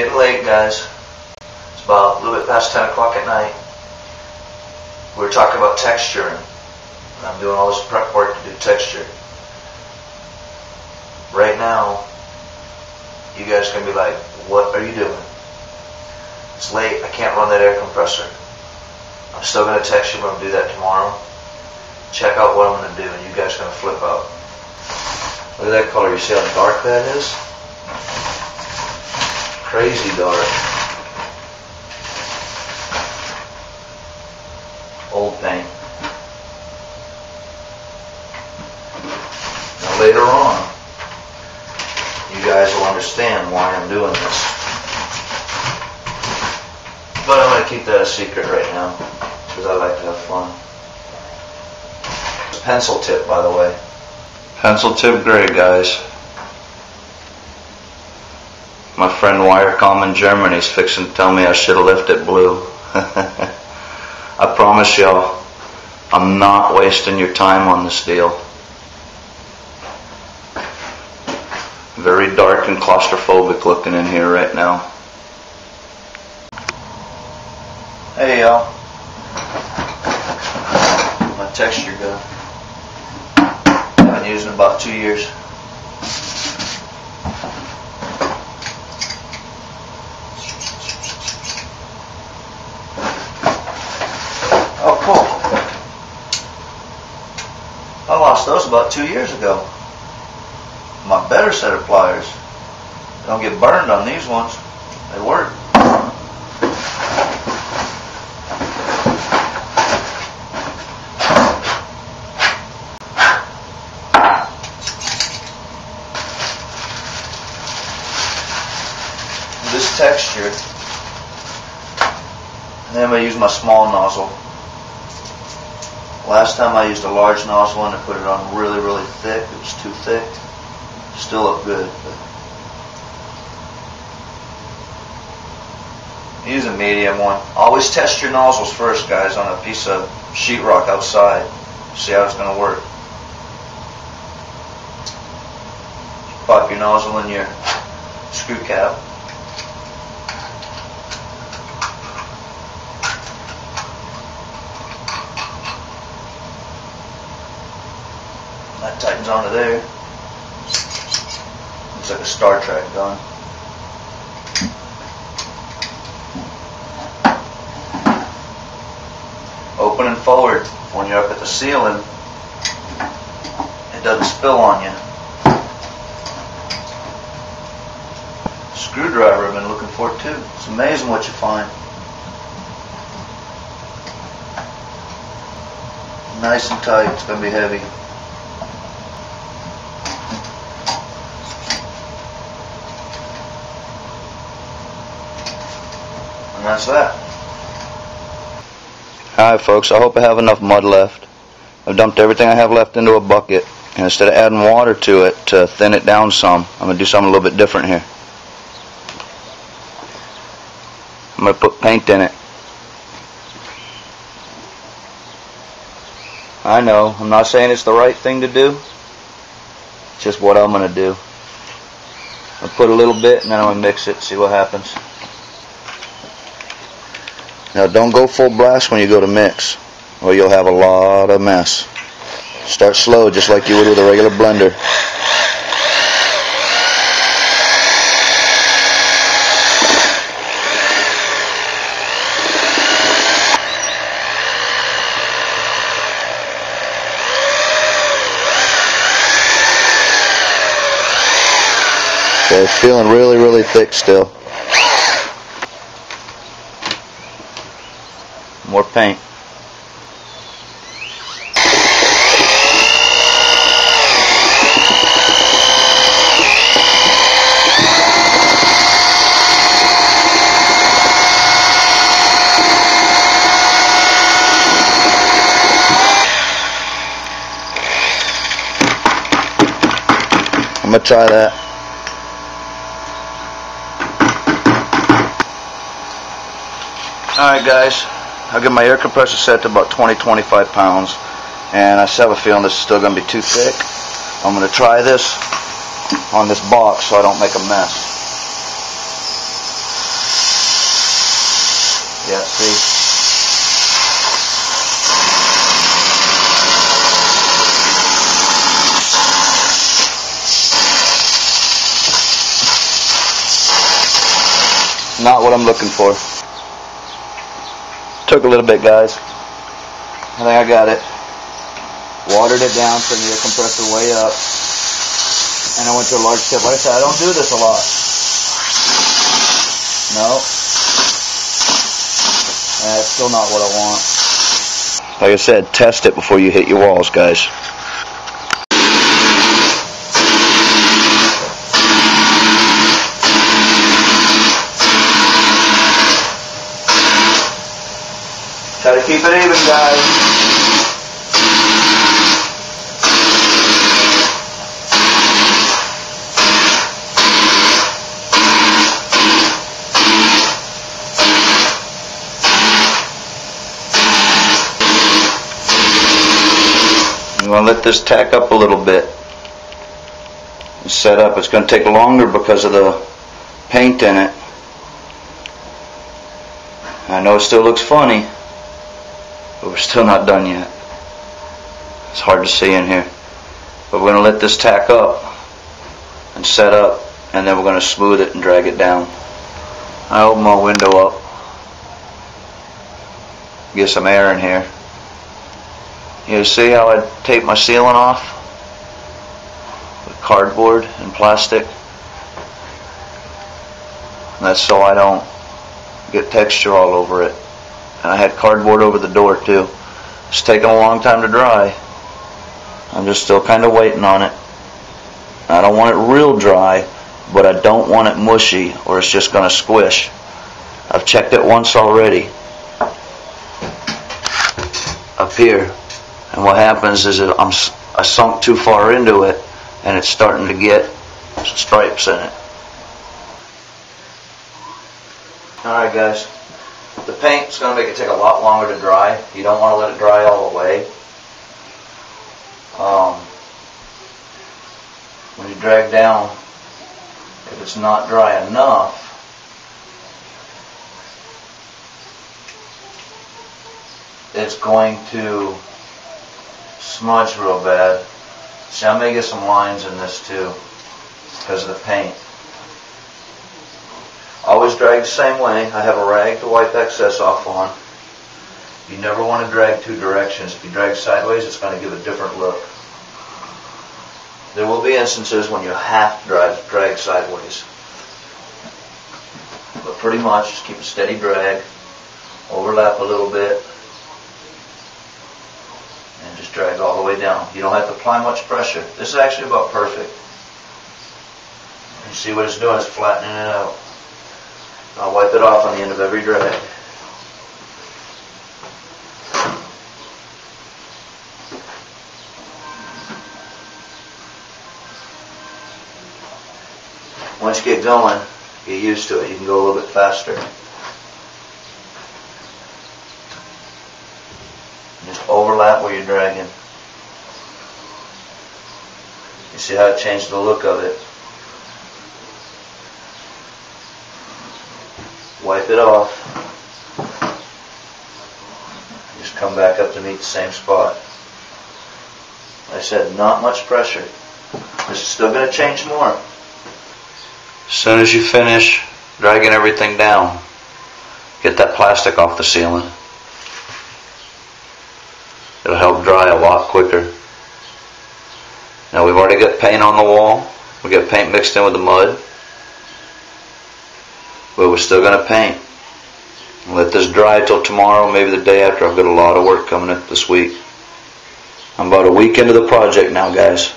Getting late, guys. It's about a little bit past 10 o'clock at night. We were talking about texturing. I'm doing all this prep work to do texture. Right now, you guys are going to be like, what are you doing? It's late, I can't run that air compressor. I'm still going to text you, but I'm going to do that tomorrow. Check out what I'm going to do, and you guys are going to flip out. Look at that color, you see how dark that is? Crazy dark. Old paint. Now later on, you guys will understand why I'm doing this. But I'm going to keep that a secret right now, because I like to have fun. Pencil tip, by the way. Pencil tip gray, guys. My friend Wirecom in Germany is fixing to tell me I should have left it blue. I promise y'all, I'm not wasting your time on this deal. Very dark and claustrophobic looking in here right now. Hey y'all. My texture gun. I've been using it about 2 years. Oh, cool. I lost those about 2 years ago. My better set of pliers. Don't get burned on these ones. They work. This texture, and then I'm going to use my small nozzle. Last time I used a large nozzle and I put it on really, really thick. It was too thick. Still look good. But use a medium one. Always test your nozzles first, guys, on a piece of sheetrock outside. See how it's going to work. Pop your nozzle in your screw cap. That tightens onto there. Looks like a Star Trek gun. Open and forward when you're up at the ceiling. It doesn't spill on you. Screwdriver I've been looking for too. It's amazing what you find. Nice and tight. It's going to be heavy. And that's that. Alright folks, I hope I have enough mud left. I've dumped everything I have left into a bucket, and instead of adding water to it to thin it down some, I'm going to do something a little bit different here. I'm going to put paint in it. I know, I'm not saying it's the right thing to do. It's just what I'm going to do. I'll put a little bit and then I'm going to mix it, see what happens. Now don't go full blast when you go to mix, or you'll have a lot of mess. Start slow just like you would with a regular blender. So it's feeling really, really thick still. More paint. I'm going to try that. Alright guys, I'll get my air compressor set to about 20-25 pounds, and I just have a feeling this is still going to be too thick. I'm going to try this on this box so I don't make a mess. Not what I'm looking for. Took a little bit, guys. I think I got it. Watered it down, turned the air compressor way up, and I went to a large tip. Like I said, I don't do this a lot. No. That's still not what I want. Like I said, test it before you hit your walls, guys. Try to keep it even, guys. I'm going to let this tack up a little bit. Set up. It's going to take longer because of the paint in it. I know it still looks funny, but we're still not done yet. It's hard to see in here. But we're going to let this tack up and set up, and then we're going to smooth it and drag it down. I open my window up. Get some air in here. You see how I tape my ceiling off with cardboard and plastic? And that's so I don't get texture all over it. And I had cardboard over the door too. It's taking a long time to dry. I'm just still kind of waiting on it. I don't want it real dry, but I don't want it mushy or it's just going to squish. I've checked it once already up here. And what happens is that I sunk too far into it and it's starting to get stripes in it. Alright guys, the paint's going to make it take a lot longer to dry. You don't want to let it dry all the way. When you drag down, if it's not dry enough, it's going to smudge real bad. See, I may get some lines in this too because of the paint. Always drag the same way. I have a rag to wipe excess off on. You never want to drag two directions. If you drag sideways, it's going to give a different look. There will be instances when you have to drag sideways. But pretty much, just keep a steady drag, overlap a little bit, and just drag all the way down. You don't have to apply much pressure. This is actually about perfect. You see what it's doing? It's flattening it out. I'll wipe it off on the end of every drag. Once you get going, get used to it. You can go a little bit faster. Just overlap where you're dragging. You see how it changed the look of it. Wipe it off. Just come back up to meet the same spot. Like I said, not much pressure. This is still going to change more. As soon as you finish dragging everything down, get that plastic off the ceiling. It'll help dry a lot quicker. Now we've already got paint on the wall. We got paint mixed in with the mud. But we're still going to paint. Let this dry till tomorrow, maybe the day after. I've got a lot of work coming up this week. I'm about a week into the project now, guys.